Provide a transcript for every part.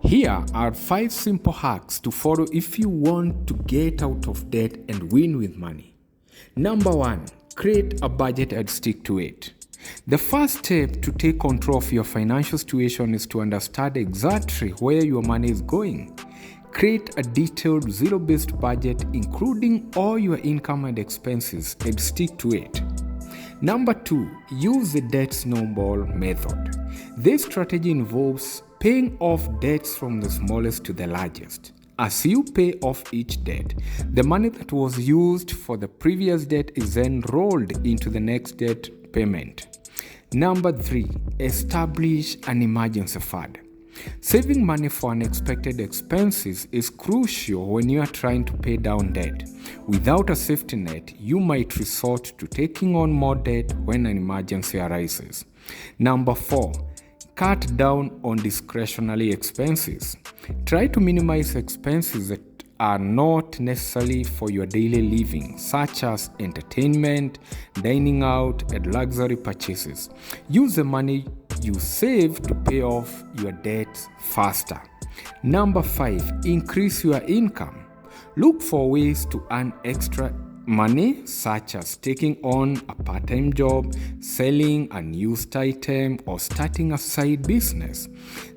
Here are 5 simple hacks to follow if you want to get out of debt and win with money. Number 1, create a budget and stick to it. The first step to take control of your financial situation is to understand exactly where your money is going. Create a detailed zero-based budget including all your income and expenses and stick to it. Number 2, use the Debt Snowball Method. This strategy involves paying off debts from the smallest to the largest. As you pay off each debt, the money that was used for the previous debt is then rolled into the next debt payment. Number 3, establish an emergency fund. Saving money for unexpected expenses is crucial when you are trying to pay down debt. Without a safety net, you might resort to taking on more debt when an emergency arises. Number 4, cut down on discretionary expenses. Try to minimize expenses that are not necessarily for your daily living, such as entertainment, dining out, and luxury purchases. Use the money you save to pay off your debts faster. Number 5, increase your income. Look for ways to earn extra money, such as taking on a part-time job, selling an used item, or starting a side business.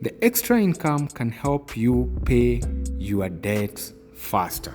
The extra income can help you pay your debts faster.